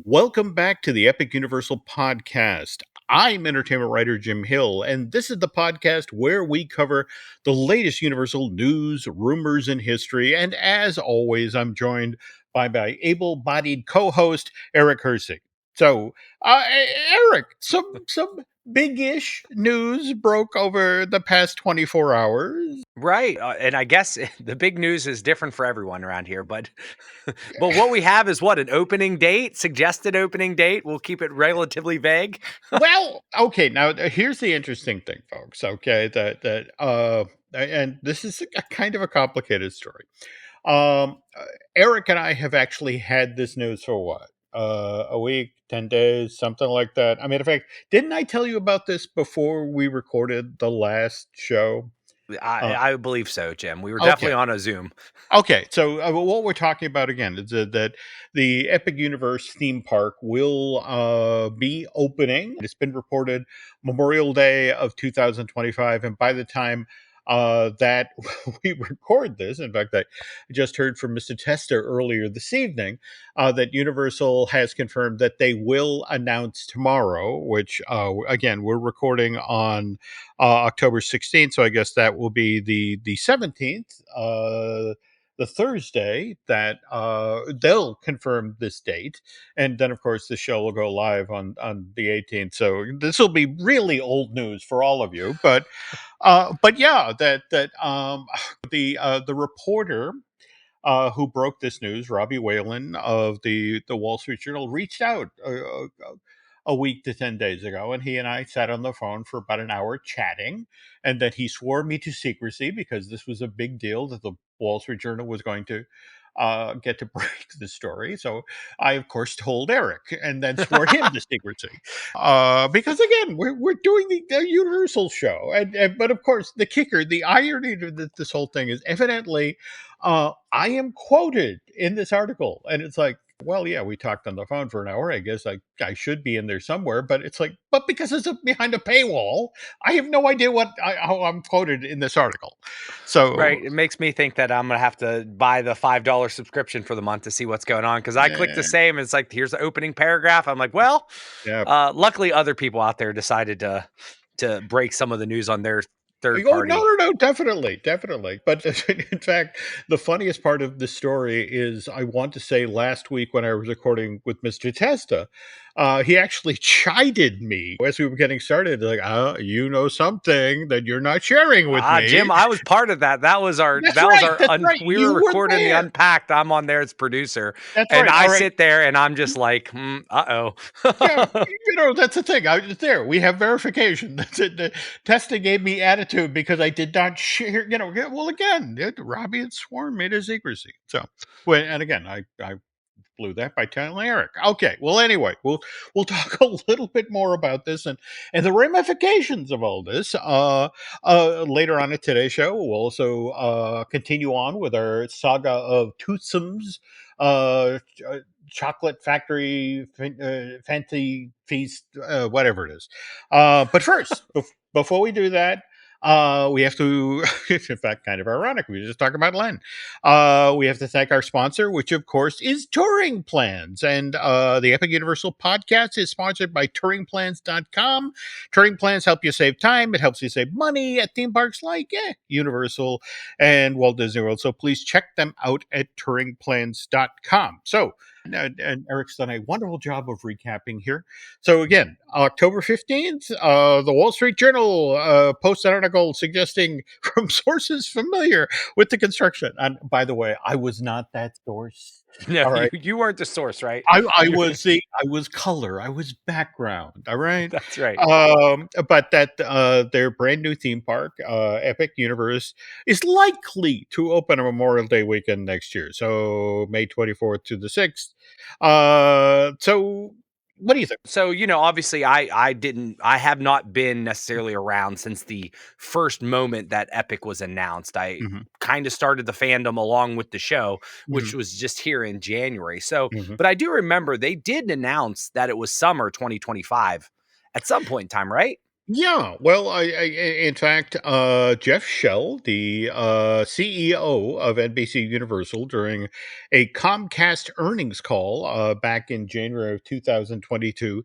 Welcome back to the Epic Universal Podcast. I'm entertainment writer Jim Hill, and this is the podcast where we cover the latest Universal news, rumors, and history. And as always, I'm joined by my able-bodied co-host Eric Hersey. So, Eric, some big-ish news broke over the past 24 hours. Right. And I guess the big news is different for everyone around here, but but what we have is what, an opening date, suggested opening date. We'll keep it relatively vague. Well, okay, now here's the interesting thing, folks. Okay, and this is a kind of a complicated story. Eric and I have actually had this news for what? A week, 10 days, something like that. I mean, in fact, didn't I tell you about this before we recorded the last show? I believe so, Jim. We were Okay. definitely on a Zoom. Okay, so what we're talking about again is that the Epic Universe theme park will be opening. It's been reported Memorial Day of 2025, and by the time that we record this, in fact, I just heard from Mr. Testa earlier this evening that Universal has confirmed that they will announce tomorrow, which again we're recording on October 16th, so I guess that will be the 17th. The Thursday that they'll confirm this date, and then of course the show will go live on the 18th. So this will be really old news for all of you, but yeah, the reporter who broke this news, Robbie Whalen of the Wall Street Journal, reached out a week to 10 days ago, and he and I sat on the phone for about an hour chatting, and then he swore me to secrecy because this was a big deal that the Wall Street Journal was going to get to break the story. So I, of course, told Eric and then swore him to secrecy. Because again, we're doing the Universal show. But of course, the kicker, the irony of this whole thing is evidently I am quoted in this article. And it's like, well, yeah, we talked on the phone for an hour. I guess I should be in there somewhere, but it's like, but because it's behind a paywall, I have no idea how I'm quoted in this article. So Right. It makes me think that I'm going to have to buy the $5 subscription for the month to see what's going on. Cause I clicked the same. It's like, here's the opening paragraph. I'm like, well, yeah. luckily other people out there decided to break some of the news on their third Oh, party. no, definitely. But in fact, the funniest part of the story is I want to say last week when I was recording with Mr. Testa, he actually chided me as we were getting started. Like, you know something that you're not sharing with me. Jim, I was part of that. That was our. Right. We were recording the Unpacked. I'm on there as producer, and I sit there and I'm just like, yeah, that's the thing. I was there. We have verification. The Testa gave me attitude because I did not share. Well, again, Robbie had sworn me to secrecy. So, and again, I blew that by telling Eric. Okay, well, anyway, we'll talk a little bit more about this and the ramifications of all this later on in today's show. We'll also continue on with our saga of Toothsome's chocolate factory fancy feast, whatever it is. But first, before we do that, we have to, in fact, kind of ironic. We just talked about Len. We have to thank our sponsor, which of course is Touring Plans. And the Epic Universal podcast is sponsored by touringplans.com. Touring Plans help you save time. It helps you save money at theme parks like Universal and Walt Disney World. So please check them out at touringplans.com. So, and Eric's done a wonderful job of recapping here. So again, October 15th, the Wall Street Journal posted an article suggesting from sources familiar with the construction. And by the way, I was not that source. No, all right. you weren't the source, right? I was color. I was background. All right. That's right. But that their brand new theme park, Epic Universe, is likely to open on Memorial Day weekend next year. So May 24th to the 6th. So what do you think? So, obviously I have not been necessarily around since the first moment that Epic was announced. I kind of started the fandom along with the show, which was just here in January. So, but I do remember they did announce that it was summer 2025 at some point in time, right? Yeah, well, in fact, Jeff Shell, the CEO of NBC Universal, during a Comcast earnings call back in January of 2022,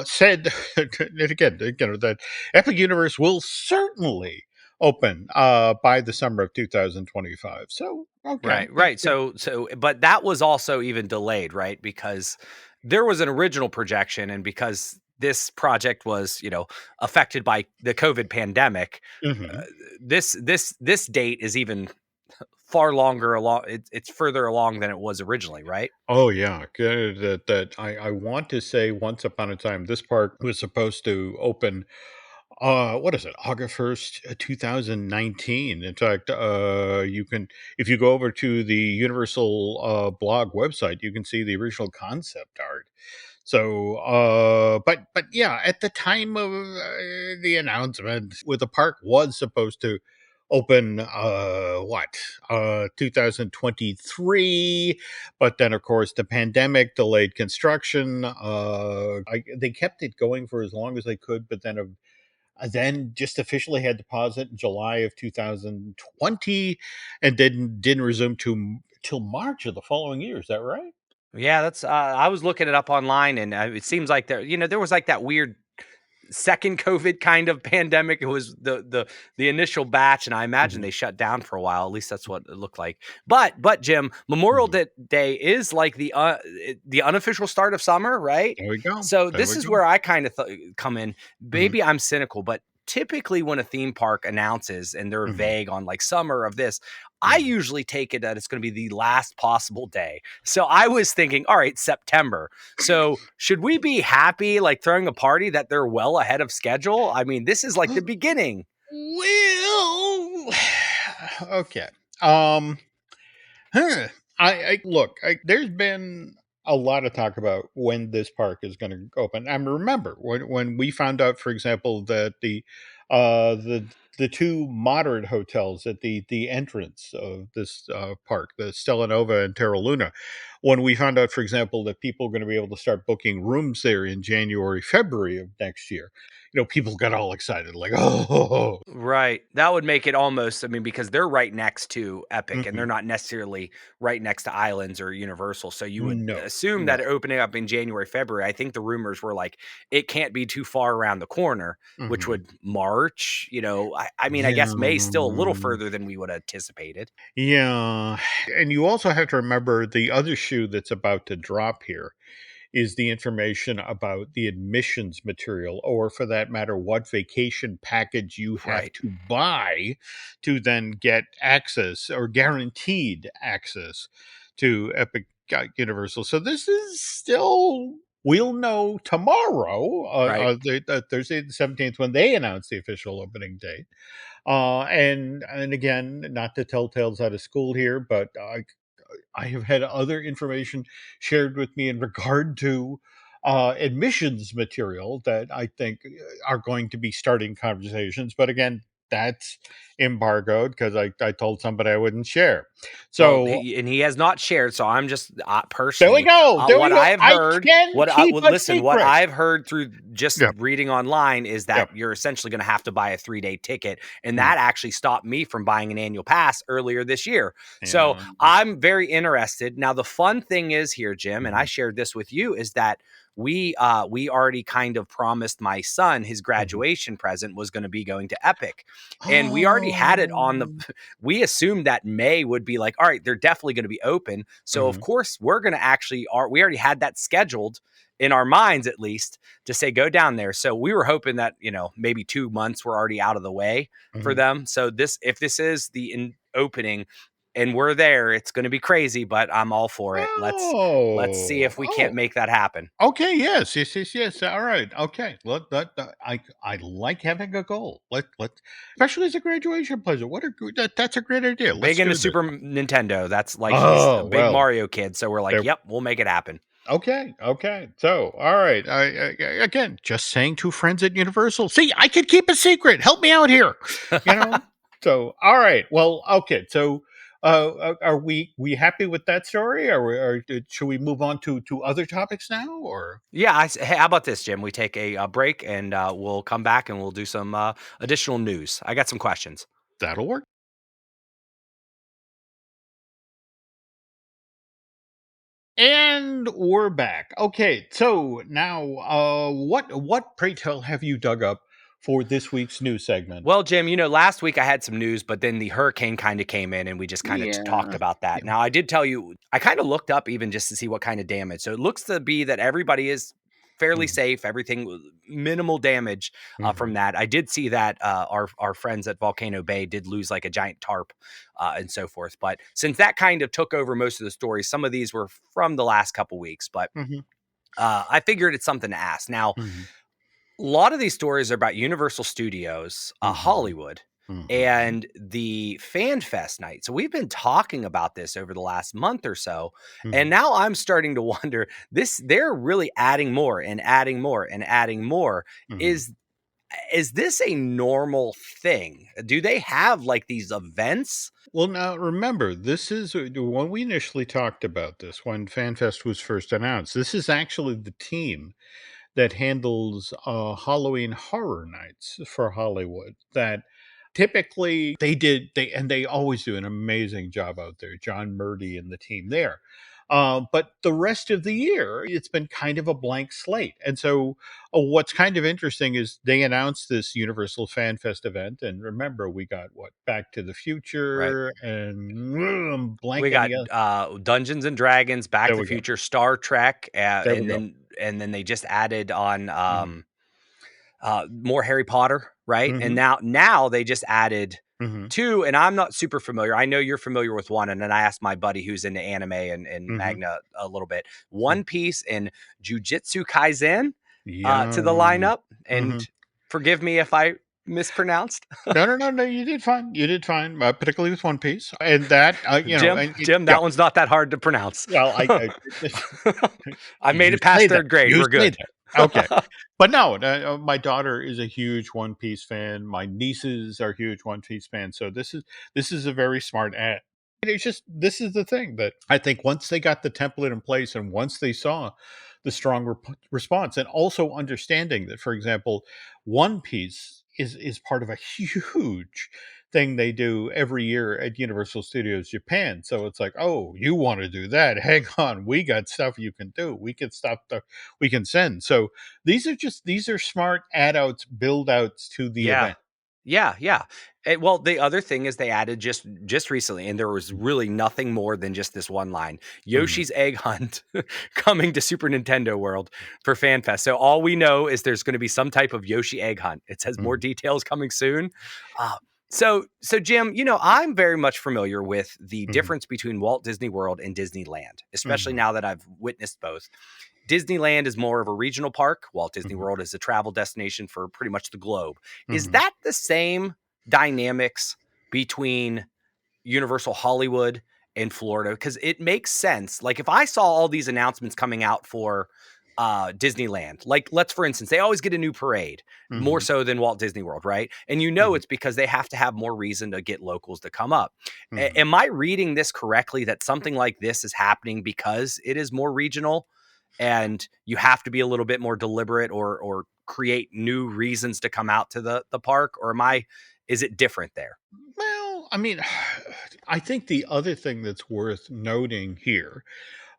said, and again, that Epic Universe will certainly open by the summer of 2025. So, okay, Right, right. So, but that was also even delayed, right? Because there was an original projection, and because this project was, affected by the COVID pandemic, uh, mhm. this date is even far longer along. It's further along than it was originally, right? Oh yeah, good. That I want to say once upon a time this park was supposed to open. What is it? August 1st, 2019. In fact, you can, if you go over to the Universal blog website, you can see the original concept art. So, but yeah, at the time of the announcement, where the park was supposed to open, 2023, but then of course the pandemic delayed construction. They kept it going for as long as they could, but then just officially had to pause it in July of 2020, and didn't resume to till March of the following year. Is that right? Yeah, that's. I was looking it up online, and it seems like there was like that weird second COVID kind of pandemic. It was the initial batch, and I imagine Mhm, they shut down for a while. At least that's what it looked like. But Jim, Memorial mhm. Day is like the unofficial start of summer, right? There we go. So There this we is go. where I kind of come in. Mhm, Maybe I'm cynical, but typically when a theme park announces and they're mhm, vague on like summer of this, I mhm. usually take it that it's going to be the last possible day. So I was thinking, all right, September. So should we be happy, like throwing a party that they're well ahead of schedule? I mean, this is like the beginning. Well, okay. Um, huh. I look. There's been a lot of talk about when this park is going to open. I remember when we found out, for example, that the two moderate hotels at the entrance of this park, the Stella Nova and Terra Luna, when we found out, for example, that people are going to be able to start booking rooms there in January, February of next year. People got all excited, like, oh, Right. That would make it almost, I mean, because they're right next to Epic and they're mhm. not necessarily right next to Islands or Universal. So you would No, assume no. that opening up in January, February, I think the rumors were like it can't be too far around the corner, which Mhm. would March, I mean, I Yeah. guess May's still a little further than we would have anticipated. Yeah, and you also have to remember the other shoe that's about to drop here is the information about the admissions material, or for that matter, what vacation package you have Right. to buy to then get access or guaranteed access to Epic Universal. So this is still, we'll know tomorrow, Right. Thursday the 17th, when they announce the official opening date. And again, not to tell tales out of school here, but I have had other information shared with me in regard to admissions material that I think are going to be starting conversations. But again, that's embargoed because I told somebody I wouldn't share. Well, So he has not shared, so I'm just there we personally go. There what we go. I've I heard. can keep a Listen, what secret. I've heard through just Yep. reading online is that Yep. you're essentially going to have to buy a 3-day ticket, and Mm, that actually stopped me from buying an annual pass earlier this year. So yeah. I'm very interested. Now, the fun thing is here, Jim, and I Mhm, shared this with you, is that we already kind of promised my son his mhm. graduation present was going to be going to Epic, and we already had it on the Oh. we assumed that May would be like, all right, they're definitely going to be open. So of Mhm, course we're going to we already had that scheduled in our minds at least to say go down there. So we were hoping that, maybe 2 months were already out of the way for mhm. them. So if this is the opening and we're there, it's going to be crazy, but I'm all for it. Let's see Oh. if we can't Oh. make that happen. Okay, yes, yes, yes, yes. All right. Okay. I like having a goal. Especially as a graduation present. That's a great idea. Let's Big into do this. Super Nintendo. That's like he's a Oh, big well. Mario kid. So we're like, There yep, we'll make it happen. Okay, okay. So, all right. Again, just saying to friends at Universal. See, I could keep a secret. Help me out here. You know. So, all right. Well, okay. So, Are we happy with that story, or should we move on to other topics now? Or Yeah, hey, how about this, Jim? We take a break and we'll come back and we'll do some additional news. I got some questions. that'll work. And we're back. Okay, so now, what pray tell have you dug up for this week's news segment? Well, Jim, last week I had some news, but then the hurricane kind of came in and we just kind of talked Yeah. about that. Yeah. Now, I did tell you, I kind of looked up even just to see what kind of damage. So it looks to be that everybody is fairly Mhm, safe, minimal damage from mhm, that. I did see that our friends at Volcano Bay did lose like a giant tarp and so forth. But since that kind of took over most of the stories, some of these were from the last couple weeks. But mhm, I figured it's something to ask. Now, mhm, a lot of these stories are about Universal Studios, mhm, Hollywood, mhm, and the FanFest night. So we've been talking about this over the last month or so, and mhm. now I'm starting to wonder this they're really adding more and adding more and adding more. Mhm. Is is this a normal thing? Do they have like these events? Well, now remember, this is when we initially talked about this, when FanFest was first announced. This is actually the team that handles Halloween Horror Nights for Hollywood. That typically they always do an amazing job out there. John Murdy and the team there. But the rest of the year, it's been kind of a blank slate. And so, what's kind of interesting is they announced this Universal Fan Fest event. And remember, we got what Back to the Right. Future and We blanking got the other. Dungeons and Dragons, Back There to the we go. Future, Star Trek, There we go. and then they just added on Hmm. more Harry Potter, right? And Hmm. now they just added Hmm. two, and I'm not super familiar. I know you're familiar with one, and then I asked my buddy who's into anime and Hmm. manga a little bit. One Piece and Jujutsu Kaisen to the Yeah. lineup, and forgive me if I mispronounced. No, no, no, no, you did fine, you did fine, particularly with One Piece, and that, Jim, and it Jim, yeah, that one's not that hard to pronounce. well, I I made you it past say that, third grade. you We're say good. that. Okay. But no, my daughter is a huge One Piece fan, my nieces are huge One Piece fans, so this is a very smart ad. It's just this is the thing that I think once they got the template in place and once they saw the strong response, and also understanding that, for example, One Piece is part of a huge thing they do every year at Universal Studios Japan. So it's like, oh, you want to do that? Hang on, we got stuff you can do. We can we can send. So these are smart add outs, build outs to the Yeah. event. Yeah, yeah. Well, the other thing is they added just recently, and there was really nothing more than just this one line: Mhm, Yoshi's Egg Hunt coming to Super Nintendo World for FanFest. So all we know is there's going to be some type of Yoshi Egg Hunt. It says more mhm, details coming soon. So Jim, I'm very much familiar with the mhm, difference between Walt Disney World and Disneyland, especially mhm, now that I've witnessed both. Disneyland is more of a regional park. Walt Disney mhm, World is a travel destination for pretty much the globe. Is mhm, that the same dynamics between Universal Hollywood and Florida? Because it makes sense. Like if I saw all these announcements coming out for Disneyland, like let's for instance, they always get a new parade more mhm, so than Walt Disney World, right? And mhm, it's because they have to have more reason to get locals to come up. mhm. Am I reading this correctly that something like this is happening because it is more regional and you have to be a little bit more deliberate or create new reasons to come out to the park, or is it different there? Well, I mean, I think the other thing that's worth noting here,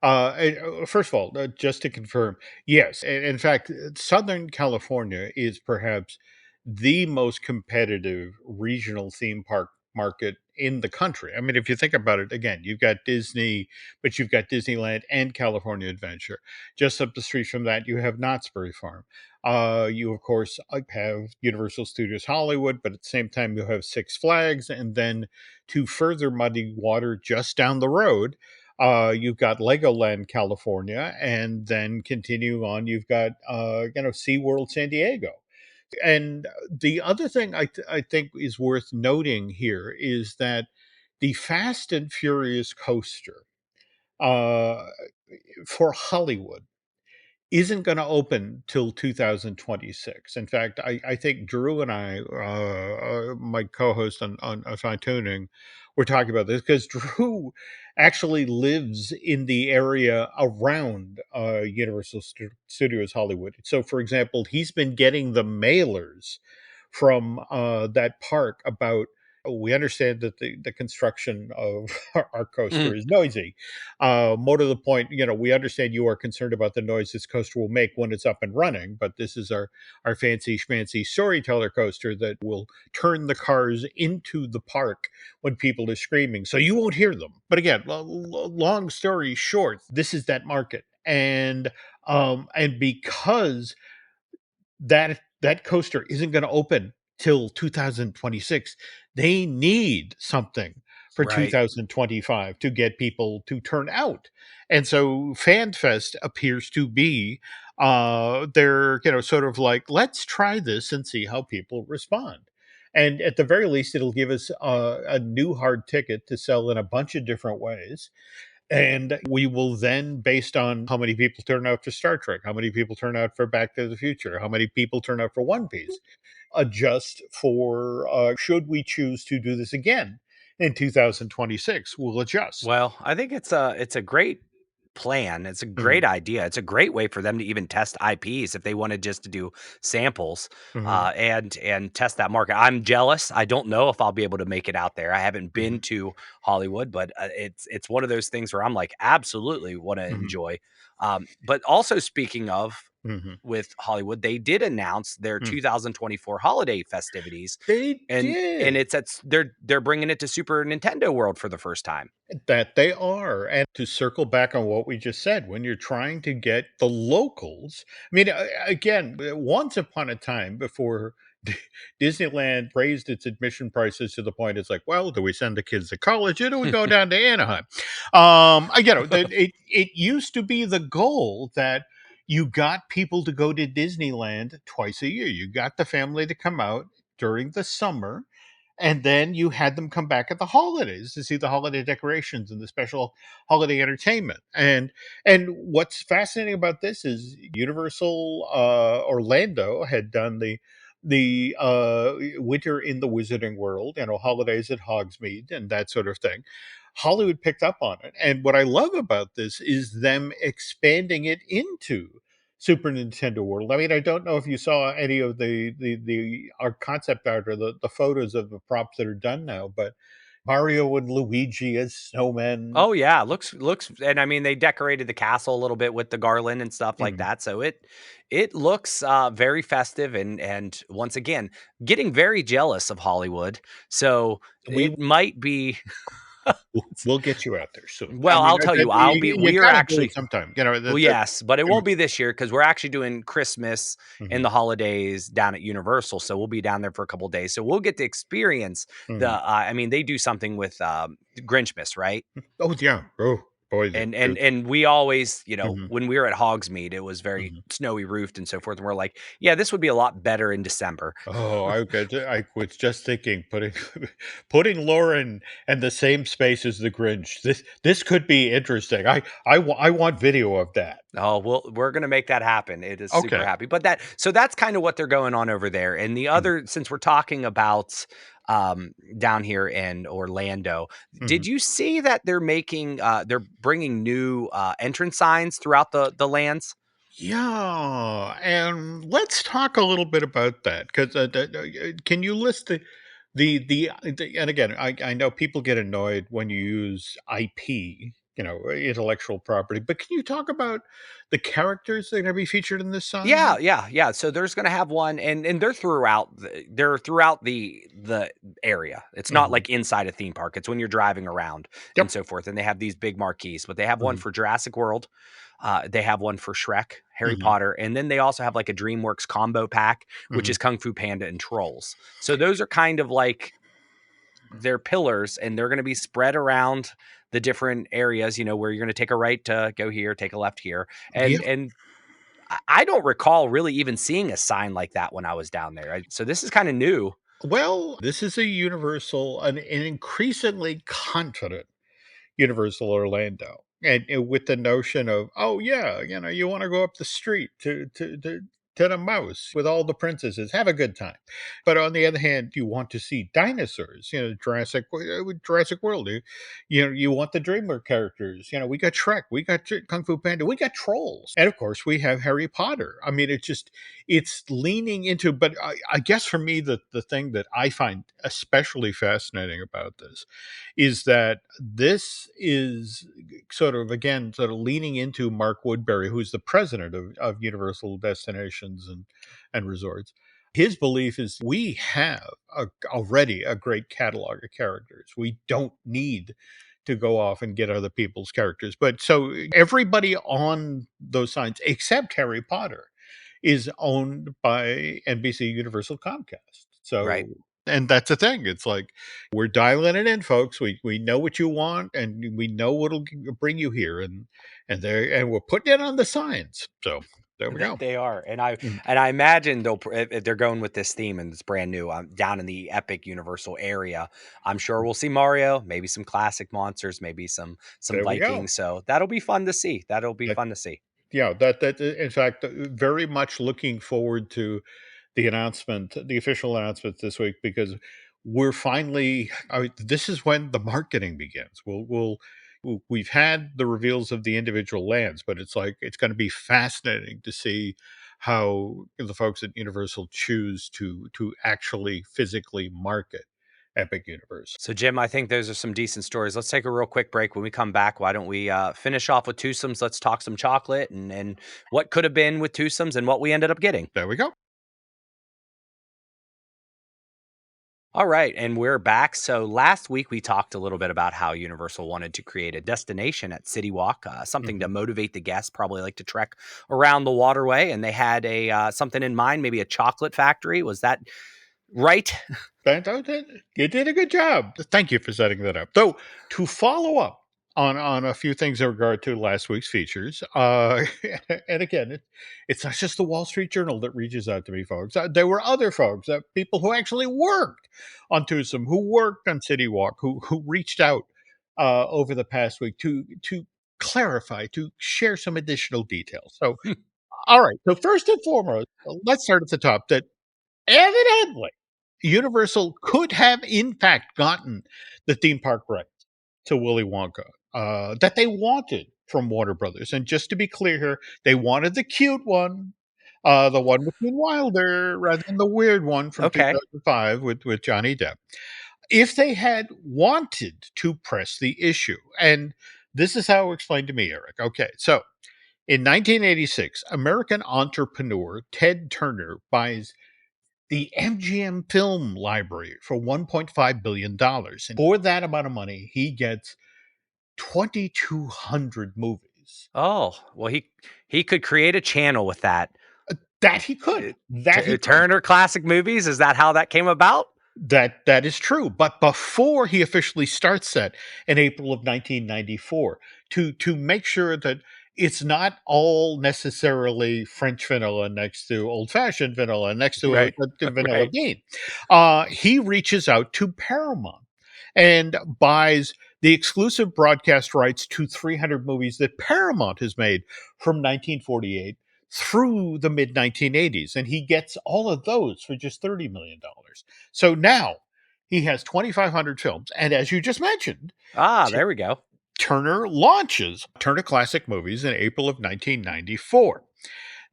first of all, just to confirm, yes, in fact, Southern California is perhaps the most competitive regional theme park market in the country. I mean, if you think about it, again, you've got Disney, but you've got Disneyland and California Adventure. Just up the street from that, you have Knott's Berry Farm. You, of course, have Universal Studios Hollywood, but at the same time, you have Six Flags. And then to further muddy water just down the road, you've got Legoland California, and then continue on, you've got SeaWorld San Diego. And the other thing I think is worth noting here is that the Fast and Furious coaster uh, for Hollywood isn't going to open till 2026. In fact, I think Drew and I, my co-host on Fine Tuning, were talking about this because Drew actually lives in the area around Universal Studios Hollywood. So, for example, he's been getting the mailers from that park about. We understand that the construction of our coaster Mhm. is noisy, more to the point, we understand you are concerned about the noise this coaster will make when it's up and running, but this is our fancy schmancy storyteller coaster that will turn the cars into the park when people are screaming, so you won't hear them. But again, long story short, this is that market, and because that coaster isn't going to open till 2026. They need something for Right. 2025 to get people to turn out. And so FanFest appears to be they're sort of like, let's try this and see how people respond. And at the very least, it'll give us a new hard ticket to sell in a bunch of different ways, and we will then, based on how many people turn out for Star Trek, how many people turn out for Back to the Future, how many people turn out for One Piece, adjust for should we choose to do this again in 2026, we'll adjust. Well, I think it's a great plan. It's a Mhm, great idea. It's a great way for them to even test IPs if they wanted just to do samples, mhm, and test that market. I'm jealous. I don't know if I'll be able to make it out there. I haven't mhm, been to Hollywood, but it's one of those things where I'm like absolutely want to mhm, enjoy. But also speaking of mhm, with Hollywood, they did announce their mm. 2024 holiday festivities, They and did. it's at they're bringing it to Super Nintendo World for the first time. That they are. And to circle back on what we just said, when you're trying to get the locals, I mean, again, once upon a time before Disneyland raised its admission prices to the point it's like, well, do we send the kids to college or do we go down to Anaheim? That it used to be the goal that you got people to go to Disneyland twice a year. You got the family to come out during the summer, and then you had them come back at the holidays to see the holiday decorations and the special holiday entertainment. And what's fascinating about this is Universal Orlando had done the winter in the Wizarding World, holidays at Hogsmeade and that sort of thing. Hollywood picked up on it, and what I love about this is them expanding it into Super Nintendo World. I mean, I don't know if you saw any of the art, concept art, or the photos of the props that are done now, but Mario and Luigi as snowmen. Oh yeah, looks, and I mean they decorated the castle a little bit with the garland and stuff like Mhm. that. So it looks very festive, and once again, getting very jealous of Hollywood. So We it might be we'll get you out there soon. I well, mean, I'll tell you, you we are got to do it actually sometime. well, yes, but it won't be this year because we're actually doing Christmas and Mhm, the holidays down at Universal. So we'll be down there for a couple days. So we'll get to experience the. mhm. I mean, they do something with Grinchmas, right? Oh yeah. Oh boy, they do. And we always, Mhm, when we were at Hogsmeade, it was very mhm. snowy roofed and so forth. And we're like, yeah, this would be a lot better in December. Oh, I was just thinking putting putting Lauren in the same space as the Grinch. This could be interesting. I want video of that. Oh, well, we're gonna make that happen. It is super Okay. happy. But that's kind of what they're going on over there. And the Mhm, other, since we're talking about down here in Orlando, did mhm. you see that they're bringing new entrance signs throughout the lands? Yeah, and let's talk a little bit about that because can you list and again, I know people get annoyed when you use IP, intellectual property, but can you talk about the characters that are going to be featured in this Yeah, sign? yeah, yeah. So there's gonna have one, and they're throughout the area. It's not Mhm. like inside a theme park. It's when you're driving around and Yep. so forth. And they have these big marquees, but they have one Mhm, for Jurassic World. They have one for Shrek, Harry mhm, Potter, and then they also have like a DreamWorks combo pack, which mhm. is Kung Fu Panda and Trolls. So those are kind of like their pillars, and they're gonna be spread around the different areas. Where you're gonna take a right to go here, take a left here, Yeah. and I don't recall really even seeing a sign like that when I was down there. So this is kind of new. Well, this is a universal, an increasingly confident Universal Orlando. and with the notion of, oh yeah, you want to go up the street to the mouse with all the princesses, have a good time. But on the other hand, you want to see dinosaurs, Jurassic World. You want the Dreamer characters. We got Shrek, we got Kung Fu Panda, we got Trolls, and of course we have Harry Potter. I mean, it's leaning into. But I guess for me, the thing that I find especially fascinating about this is that this is sort of leaning into Mark Woodbury, who's the president of Universal Destinations and Resorts. His belief is we have already a great catalog of characters. We don't need to go off and get other people's characters. But so everybody on those signs, except Harry Potter, is owned by NBC Universal Comcast. Right. So, and that's the thing. It's like we're dialing it in, folks. We know what you want, and we know what'll bring you here, and we're putting it on the signs. So there we go. They are, and I Mm, and I imagine if they're going with this theme and it's brand new, down in the Epic Universal area. I'm sure we'll see Mario, maybe some classic monsters, maybe some there we go. Vikings. So that'll be fun to see. That'll be That fun to see. yeah, that in fact, very much looking forward to the official announcement this week, because we're finally. This is when the marketing begins. We've had the reveals of the individual lands, but it's like it's going to be fascinating to see how the folks at Universal choose to actually physically market Epic Universe. So, Jim, I think those are some decent stories. Let's take a real quick break. When we come back, why don't we finish off with Twosomes? Let's talk some chocolate and what could have been with Twosomes and what we ended up getting. There we go. All right, and we're back. So last week we talked a little bit about how Universal wanted to create a destination at City Walk, something to Mhm. motivate the guests, probably like to trek around the waterway, and they had a something in mind, maybe a chocolate factory. Was that right? You did a good job. Thank you for setting that up. So, to follow up on a few things in regard to last week's features, and again, it's not just the Wall Street Journal that reaches out to me, folks. There were other folks, people who actually worked on Twosome, who worked on City Walk, who reached out over the past week to clarify, to share some additional details. So, all right. So, first and foremost, let's start at the top. That evidently, Universal could have, in fact, gotten the theme park rights to Willy Wonka that they wanted from Warner Brothers. And just to be clear here, they wanted the cute one, the one with Gene Wilder, rather than the weird one from Okay. 2005 with Johnny Depp. If they had wanted to press the issue, and this is how explained to me, Eric. Okay, so in 1986, American entrepreneur Ted Turner buys the MGM Film Library for $1.5 billion. And for that amount of money, he gets 2,200 movies. Oh, well, he could create a channel with that. That he could. That he could. Turner Classic Movies. Is that how that came about? That is true. But before he officially starts that in April of 1994, to make sure that it's not all necessarily French vanilla next to old fashioned vanilla next to Right. a vanilla Right. bean, he reaches out to Paramount and buys the exclusive broadcast rights to 300 movies that Paramount has made from 1948 through the mid 1980s. And he gets all of those for just $30 million. So now he has 2,500 films. And as you just mentioned, Ah, there we go. Turner launches Turner Classic Movies in April of 1994.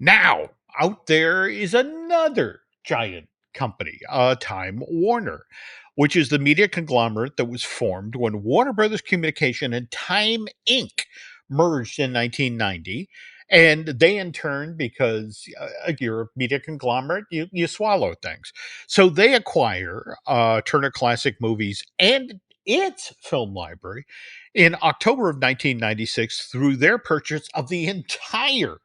Now, out there is another giant company, Time Warner, which is the media conglomerate that was formed when Warner Brothers Communication and Time Inc. merged in 1990. And they, in turn, because you're a media conglomerate, you swallow things. So they acquire Turner Classic Movies and its film library in October of 1996 through their purchase of the entire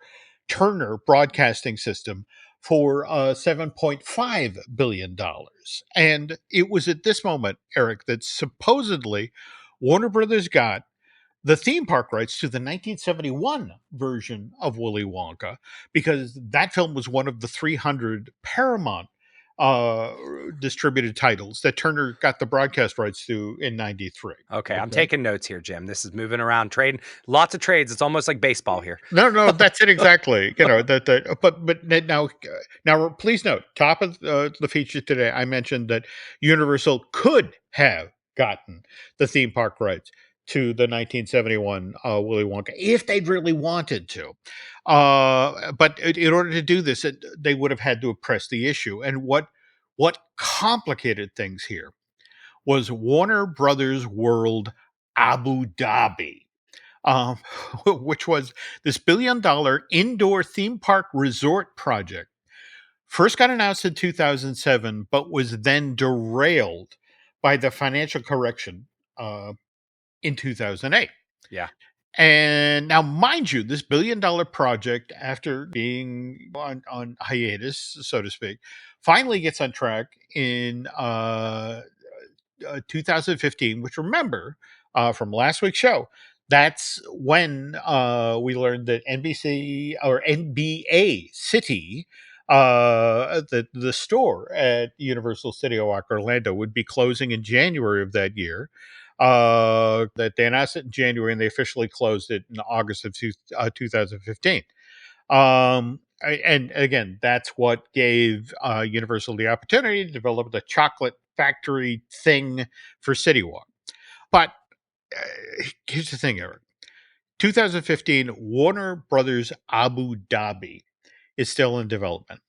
Turner Broadcasting System for $7.5 billion. And it was at this moment, Eric, that supposedly Warner Brothers got the theme park rights to the 1971 version of Willy Wonka, because that film was one of the 300 Paramount uh, distributed titles that Turner got the broadcast rights to in '93. Okay, I'm Okay. taking notes here, Jim. This is moving around, trading lots of trades. It's almost like baseball here. No, no, that's it exactly. Now, please note, top of the feature today, I mentioned that Universal could have gotten the theme park rights to the 1971 Willy Wonka if they'd really wanted to. But in order to do this, they would have had to have pressed the issue. And what complicated things here was Warner Brothers World Abu Dhabi, um, which was this $1 billion indoor theme park resort project. First got announced in 2007, but was then derailed by the financial correction in 2008. Yeah. And now, mind you, this $1 billion project, after being on hiatus, so to speak, finally gets on track in 2015, which, remember, from last week's show, that's when we learned that NBC or NBA City, the store at Universal Studio Walk Orlando, would be closing in January of that year. That they announced it in January and they officially closed it in August of 2015. And again, that's what gave Universal the opportunity to develop the chocolate factory thing for City Walk. But here's the thing, Eric. 2015, Warner Brothers Abu Dhabi is still in development.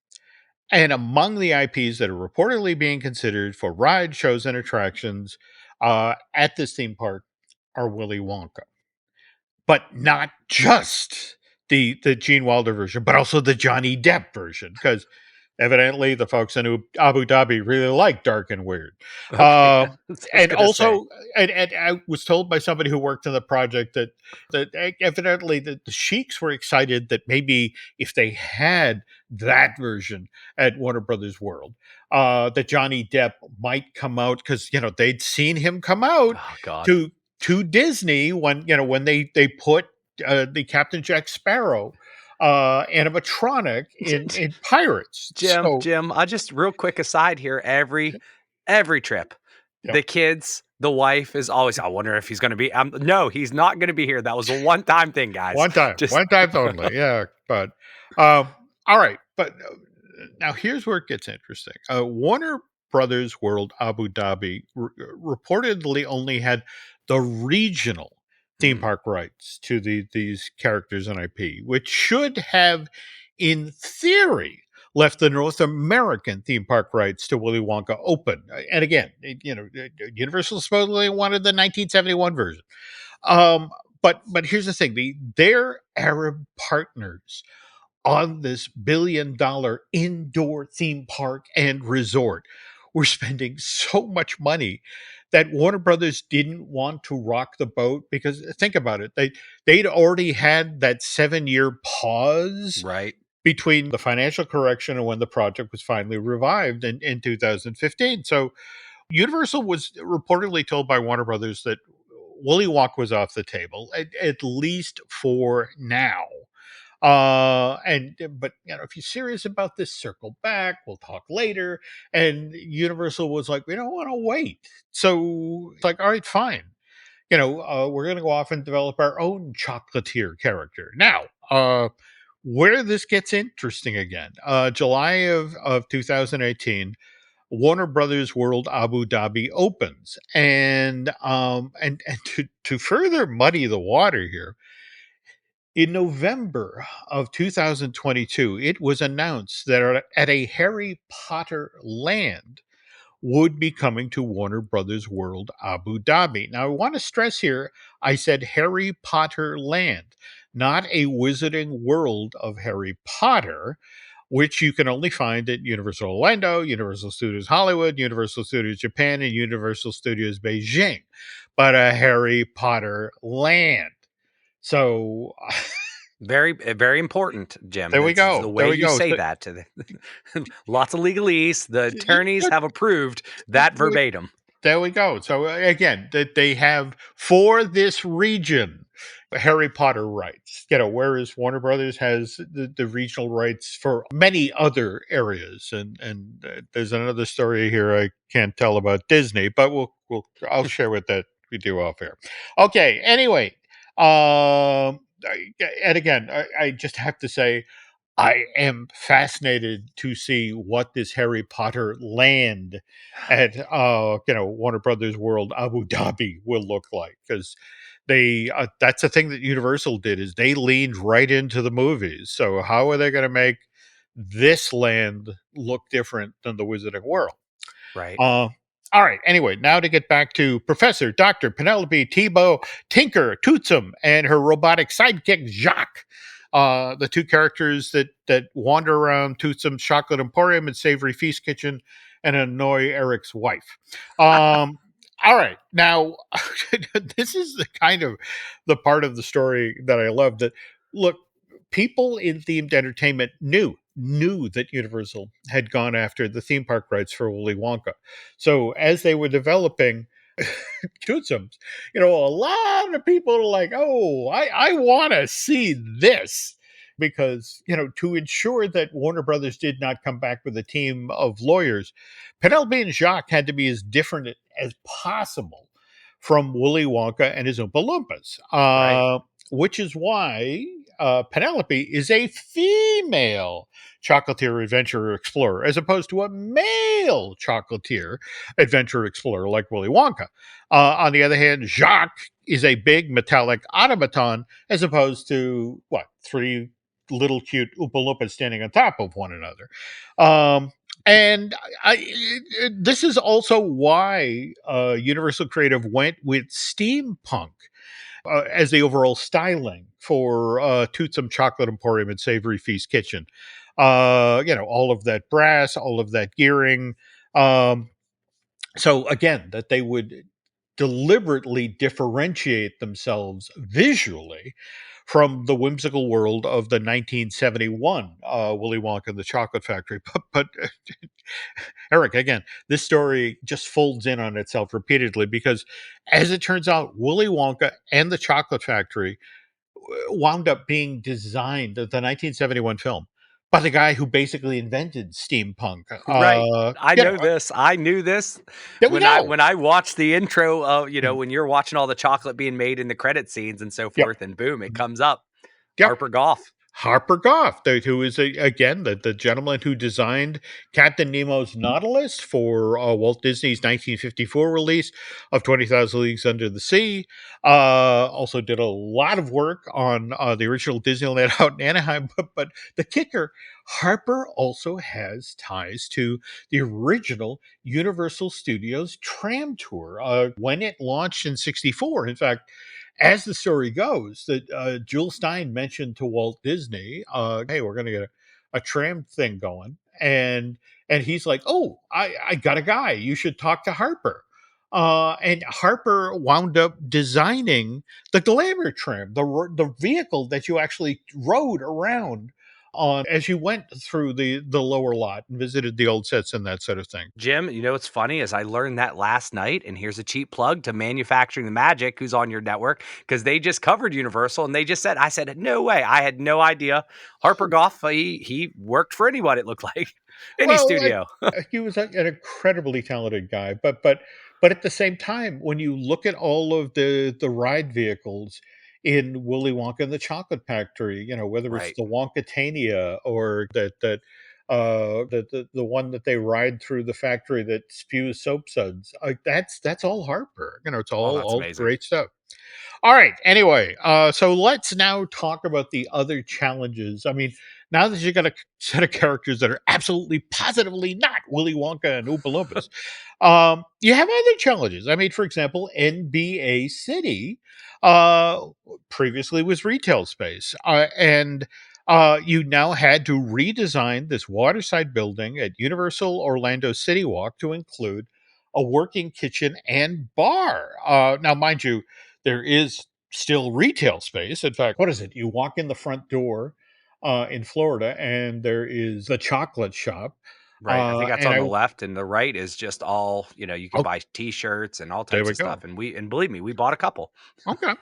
And among the IPs that are reportedly being considered for rides, shows, and attractions at this theme park are Willy Wonka. But not just the Gene Wilder version, but also the Johnny Depp version, because evidently the folks in Abu Dhabi really like dark and weird. Okay. I was And gonna say. also, and I was told by somebody who worked on the project that evidently the sheiks were excited that maybe if they had that version at Warner Brothers World, that Johnny Depp might come out, because they'd seen him come out Oh God. to Disney when they put the Captain Jack Sparrow animatronic in Pirates. So Jim, I just real quick aside here. Every trip, yeah, the kids, the wife is always. I wonder if he's going to be. No, he's not going to be here. That was a one-time thing, guys. Just one time only. Yeah, but all right. But now here's where it gets interesting. Warner Brothers World Abu Dhabi reportedly only had the regional theme Mm, park rights to these characters and IP, which should have, in theory, left the North American theme park rights to Willy Wonka open. And again, Universal supposedly wanted the 1971 version. Um, but here's the thing: their Arab partners on this $1 billion indoor theme park and resort were spending so much money that Warner Brothers didn't want to rock the boat, because think about it, they'd already had that 7-year pause right. between the financial correction and when the project was finally revived in 2015. So Universal was reportedly told by Warner Brothers that Willy Wonka was off the table, at least for now. And but if you're serious about this, circle back. We'll talk later. And Universal was like, we don't want to wait. So it's like, all right, fine. We're going to go off and develop our own chocolatier character. Now, where this gets interesting again, July of 2018, Warner Brothers World Abu Dhabi opens, and to further muddy the water here, in November of 2022, it was announced that at a Harry Potter land would be coming to Warner Brothers World Abu Dhabi. Now, I want to stress here, I said Harry Potter land, not a Wizarding World of Harry Potter, which you can only find at Universal Orlando, Universal Studios Hollywood, Universal Studios Japan, and Universal Studios Beijing, but a Harry Potter land. So Very, very important, Jim. there we It's go. the There way we you go. say So, that to the lots of legalese. The attorneys have approved that verbatim. there we go. So again, that they have for this region, Harry Potter rights, whereas Warner Brothers has the regional rights for many other areas. And there's another story here I can't tell about Disney, but I'll share with that with you off air. Okay. Anyway, and again, I just have to say I am fascinated to see what this Harry Potter land at Warner Brothers World Abu Dhabi will look like, because they that's the thing that Universal did, is they leaned right into the movies. So how are they going to make this land look different than the Wizarding World? Right. Uh, all right. Anyway, now to get back to Professor Dr. Penelope Thibault, Tinker, Toothsome, and her robotic sidekick, Jacques. The two characters that wander around Tootsome's Chocolate Emporium and Savory Feast Kitchen and annoy Eric's wife. All right. Now, this is the kind of the part of the story that I love. That, look, people in themed entertainment knew that Universal had gone after the theme park rights for Willy Wonka. So as they were developing Tootsums, a lot of people are like, "Oh, I want to see this." Because, to ensure that Warner Brothers did not come back with a team of lawyers, Penelope and Jacques had to be as different as possible from Willy Wonka and his Oompa Loompas. Right. Which is why Penelope is a female chocolatier adventurer explorer, as opposed to a male chocolatier adventurer explorer like Willy Wonka. On the other hand, Jacques is a big metallic automaton, as opposed to three little cute Oompa Loompas standing on top of one another. And this is also why Universal Creative went with steampunk as the overall styling for Toothsome Chocolate Emporium and Savory Feast Kitchen. All of that brass, all of that gearing. So again, that they would deliberately differentiate themselves visually from the whimsical world of the 1971 Willy Wonka and the Chocolate Factory. But Eric, again, this story just folds in on itself repeatedly, because, as it turns out, Willy Wonka and the Chocolate Factory wound up being designed, the 1971 film, by the guy who basically invented steampunk. Right. I know this. I knew this There we when I go. when I watched the intro of, Mhm. when you're watching all the chocolate being made in the credit scenes and so Yep. forth, and boom, it comes up. Yep. Harper Goff. Harper Goff, who is again the gentleman who designed Captain Nemo's Nautilus for Walt Disney's 1954 release of 20,000 Leagues Under the Sea. Also did a lot of work on the original Disneyland out in Anaheim. But the kicker, Harper also has ties to the original Universal Studios tram tour when it launched in '64. In fact, as the story goes, that Jules Stein mentioned to Walt Disney, "Hey, we're going to get a tram thing going," and he's like, "Oh, I got a guy. You should talk to Harper." And Harper wound up designing the Glamour tram, the vehicle that you actually rode around on as you went through the lower lot and visited the old sets and that sort of thing. Jim, what's funny is I learned that last night, and here's a cheap plug to Manufacturing the Magic, who's on your network, because they just covered Universal, and I said, no way. I had no idea. Harper Goff, he worked for anyone, it looked like. Any Well, studio. he was an incredibly talented guy, but at the same time, when you look at all of the ride vehicles in Willy Wonka and the Chocolate Factory, whether it's Right. the Wonkatania or the one that they ride through the factory that spews soap suds, that's all Harper. It's Oh, all that's all amazing. great stuff. All right. Anyway, so let's now talk about the other challenges. I mean, now that you got a set of characters that are absolutely positively not Willy Wonka and Oompa Loompas, you have other challenges. I mean, for example, NBA City uh, previously was retail space, and you now had to redesign this waterside building at Universal Orlando City Walk to include a working kitchen and bar. Now, mind you, there is still retail space. In fact, what is it? You walk in the front door in Florida, and there is the chocolate shop. Right. I think that's And on I the left, and the right is just all, you can oh, buy t-shirts and all there types we of stuff. go. And believe me, we bought a couple. Okay.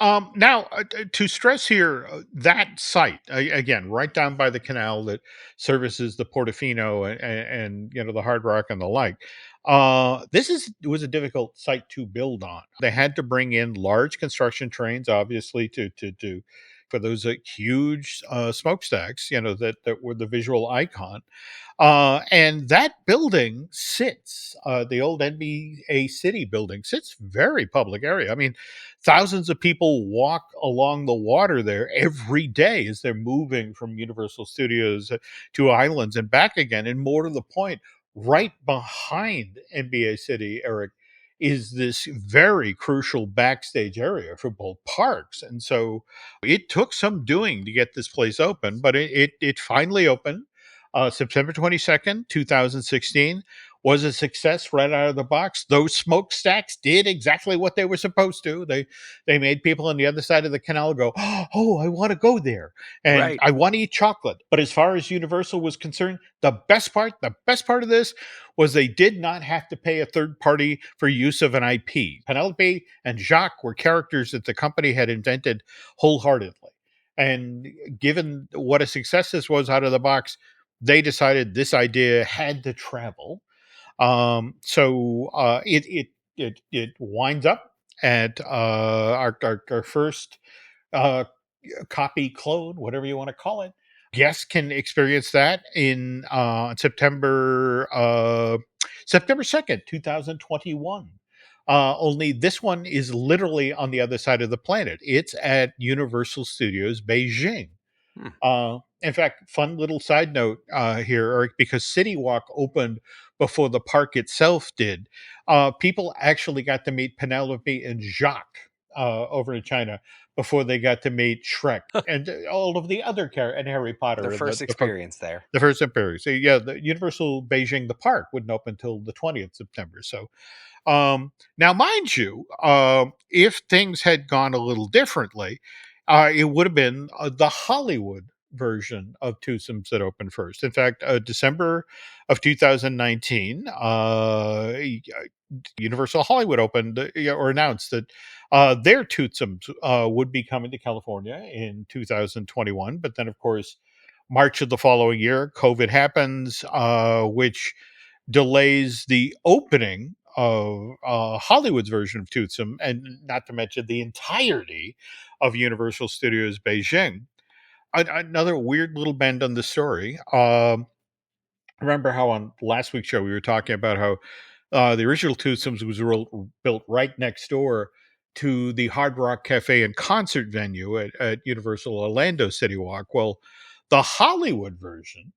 Now, to stress here, that site again, right down by the canal that services the Portofino and the Hard Rock and the like. Was a difficult site to build on. They had to bring in large construction trains, obviously, to for those huge smokestacks, that were the visual icon. And that building sits, the old NBA City building sits very public area. I mean, thousands of people walk along the water there every day as they're moving from Universal Studios to Islands and back again. And more to the point, right behind NBA City, Eric, is this very crucial backstage area for both parks. And so it took some doing to get this place open, but it finally opened September 22nd, 2016, was a success right out of the box. Those smokestacks did exactly what they were supposed to. They made people on the other side of the canal go, "Oh, I want to go there and Right. I want to eat chocolate." But as far as Universal was concerned, the best part of this was they did not have to pay a third party for use of an IP. Penelope and Jacques were characters that the company had invented wholeheartedly. And given what a success this was out of the box, they decided this idea had to travel. So it winds up at our first uh, copy clone, whatever you want to call it. Guests can experience that in September 2nd, 2021. Only this one is literally on the other side of the planet. It's at Universal Studios Beijing. Hmm. In fact, fun little side note here, Eric, because City Walk opened before the park itself did. People actually got to meet Penelope and Jacques over in China before they got to meet Shrek and all of the other characters and Harry Their Potter and first experience there. the first appearance. So, yeah, the Universal Beijing, the park wouldn't open until the 20th September. So now, mind you, if things had gone a little differently, it would have been the Hollywood version of Twosomes that opened first. In fact, December of 2019, Universal Hollywood opened or announced that their Toothsomes would be coming to California in 2021. But then, of course, March of the following year, COVID happens, which delays the opening of Hollywood's version of Toothsome, and not to mention the entirety of Universal Studios Beijing. Another weird little bend on the story. Remember how on last week's show we were talking about how the original Toothsomes was built right next door to the Hard Rock Cafe and concert venue at Universal Orlando City Walk. Well, the Hollywood version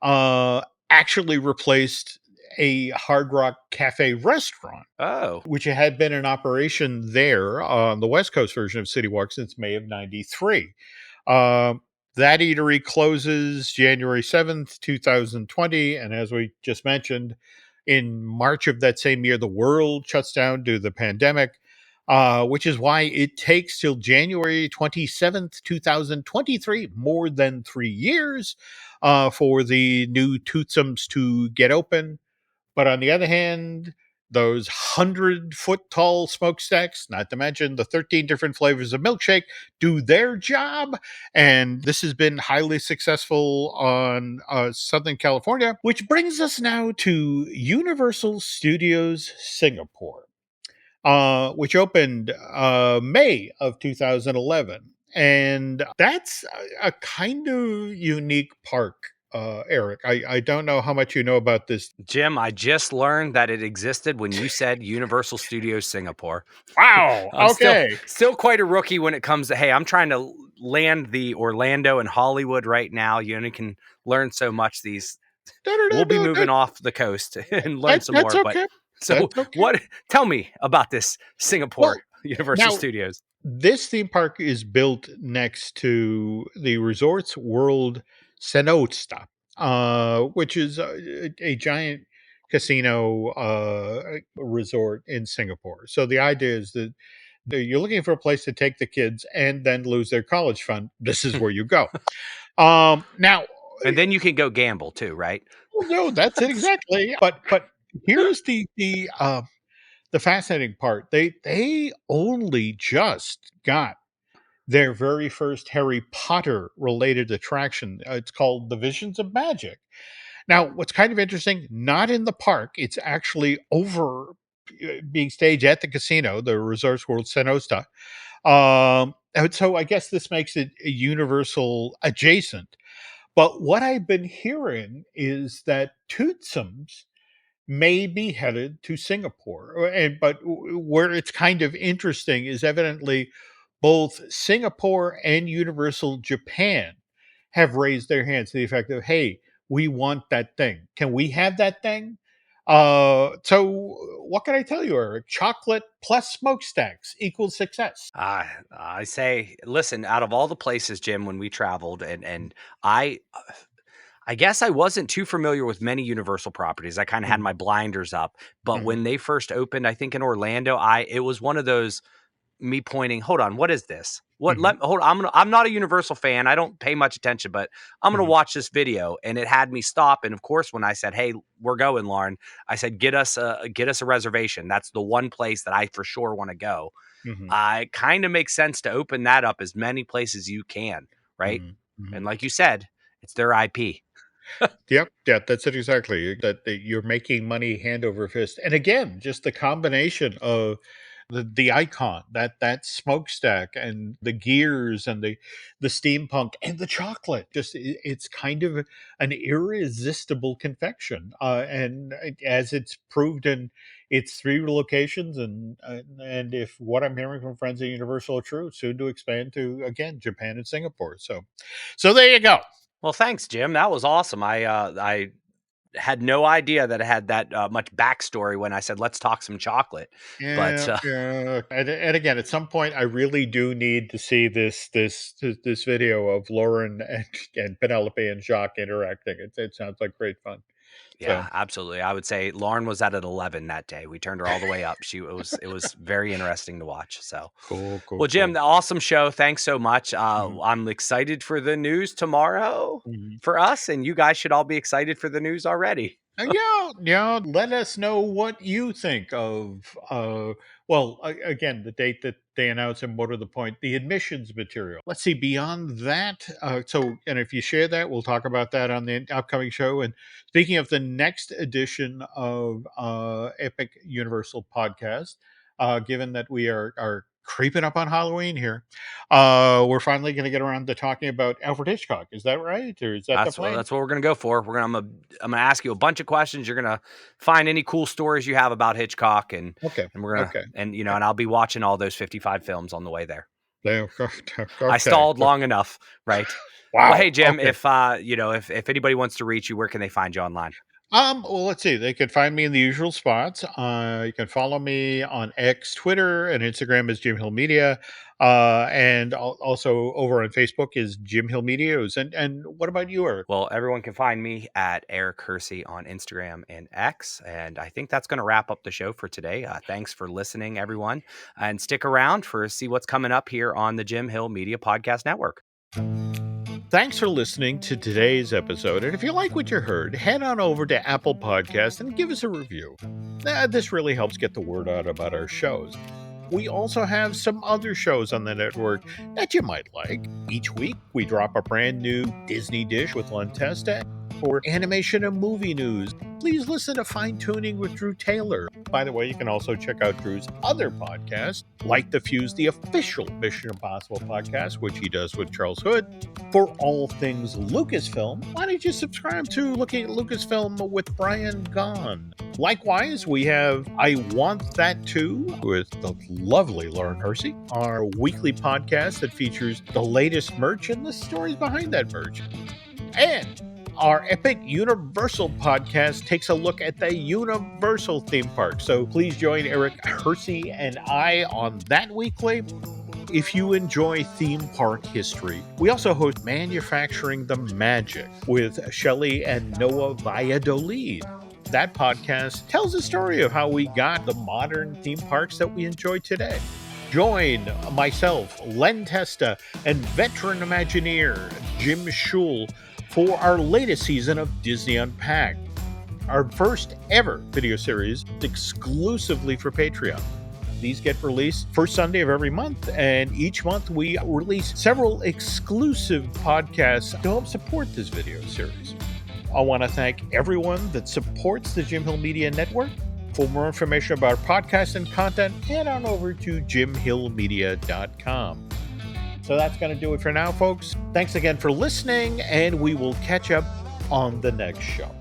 uh, actually replaced a Hard Rock Cafe restaurant, Oh, which had been in operation there on the West Coast version of City Walk since May of '93. Um, that eatery closes January 7th, 2020. And as we just mentioned, in March of that same year, the world shuts down due to the pandemic, which is why it takes till January 27th, 2023, more than 3 years, for the new Toothsomes to get open. But on the other hand, those 100-foot tall smokestacks, not to mention the 13 different flavors of milkshake, do their job. And this has been highly successful on Southern California, which brings us now to Universal Studios Singapore, which opened May of 2011. And that's a kind of unique park, Eric. I don't know how much you know about this. Jim, I just learned that it existed when you said Universal Studios Singapore. Wow. I'm still Okay. still quite a rookie when it comes to, hey, I'm trying to land the Orlando and Hollywood right now. You only can learn so much. These No, no, no, we'll be no. moving off the coast and learn some That's more. But okay. so That's okay. what tell me about this Singapore Well, Universal now Studios. this theme park is built next to the Resorts World Cenote, which is a giant casino resort in Singapore. So the idea is that you're looking for a place to take the kids and then lose their college fund. This is where you go. Now, And then you can go gamble too, right? well, no, that's it exactly. But here's the the fascinating part, they only just got their very first Harry Potter related attraction. It's called the Visions of Magic. Now, what's kind of interesting, not in the park, it's actually over being staged at the casino, the Resorts World Senosta. And so I guess this makes it a Universal adjacent. But what I've been hearing is that Toothsome's may be headed to Singapore. But where it's kind of interesting is evidently both Singapore and Universal Japan have raised their hands to the effect of, hey, we want that thing. Can we have that thing? So what can I tell you, Eric? Chocolate plus smokestacks equals success. I say, listen, out of all the places, Jim, when we traveled, and I I guess I wasn't too familiar with many Universal properties. I kind of had Mhm, my blinders up, but mhm, when they first opened, I think in Orlando, I it was one of those me pointing, "Hold on, what is this? What mhm, let hold I'm not a Universal fan. I don't pay much attention, but I'm gonna mhm, watch this video." And it had me stop. And of course, when I said, "Hey, we're going, Lauren," I said, get us a reservation. That's the one place that I for sure want to go. mhm, It kind of makes sense to open that up as many places you can, right? mhm, mhm. And like you said, it's their IP. Yep, yeah, that's it exactly. That you're making money hand over fist, and again, just the combination of the icon, that smokestack, and the gears, and the steampunk, and the chocolate. Just it's kind of an irresistible confection, and as it's proved in its three locations, and if what I'm hearing from friends at Universal are true, soon to expand to again Japan and Singapore. So there you go. Well, thanks, Jim. That was awesome. I had no idea that it had that much backstory when I said let's talk some chocolate. But Yeah, yeah, and again, at some point, I really do need to see this video of Lauren and Penelope and Jacques interacting. It sounds like great fun. So yeah, absolutely. I would say Lauren was at an 11 that day. We turned her all the way up. It was very interesting to watch. So, cool, cool, well, Jim, cool. the awesome show. Thanks so much. Mhm, I'm excited for the news tomorrow mhm. for us, and you guys should all be excited for the news already. Yeah, yeah. Let us know what you think of. Well, again, the date that they announce and more to the point, the admissions material. Let's see. Beyond that, and if you share that, we'll talk about that on the upcoming show. And speaking of the next edition of Epic Universal Podcast, given that we are creeping up on Halloween here, we're finally going to get around to talking about Alfred Hitchcock. Is that right, or is that the plan? That's what we're gonna go for. I'm gonna ask you a bunch of questions. You're gonna find any cool stories you have about Hitchcock, Okay, and we're gonna okay. and I'll be watching all those 55 films on the way there. There, I okay. stalled long enough, right? Well, Wow. hey Jim, Okay. if if anybody wants to reach you, where can they find you online? Well, let's see. They can find me in the usual spots. You can follow me on X, Twitter, and Instagram is Jim Hill Media. And also over on Facebook is Jim Hill Medios. And what about you, Eric? Well, everyone can find me at Eric Hersey on Instagram and X. And I think that's going to wrap up the show for today. Thanks for listening, everyone. And stick around for see what's coming up here on the Jim Hill Media Podcast Network. Thanks for listening to today's episode. And if you like what you heard, head on over to Apple Podcasts and give us a review. This really helps get the word out about our shows. We also have some other shows on the network that you might like. Each week, we drop a brand new Disney dish with Len Testa. For animation and movie news, please listen to Fine Tuning with Drew Taylor. By the way, you can also check out Drew's other podcasts, like The Fuse, the official Mission Impossible podcast, which he does with Charles Hood. For all things Lucasfilm, why don't you subscribe to Looking at Lucasfilm with Brian Gahn? Likewise, we have I Want That Too with the lovely Lauren Hersey, our weekly podcast that features the latest merch and the stories behind that merch. And our Epic Universal podcast takes a look at the Universal theme park. So please join Eric Hersey and I on that weekly. If you enjoy theme park history, we also host Manufacturing the Magic with Shelley and Noah Valladolid. That podcast tells the story of how we got the modern theme parks that we enjoy today. Join myself, Len Testa, and veteran Imagineer Jim Schul for our latest season of Disney Unpacked. our first ever video series exclusively for Patreon. These get released first Sunday of every month, and each month we release several exclusive podcasts to help support this video series. I want to thank everyone that supports the Jim Hill Media Network. For more information about podcasts and content, head on over to jimhillmedia.com. So that's going to do it for now, folks. Thanks again for listening, and we will catch up on the next show.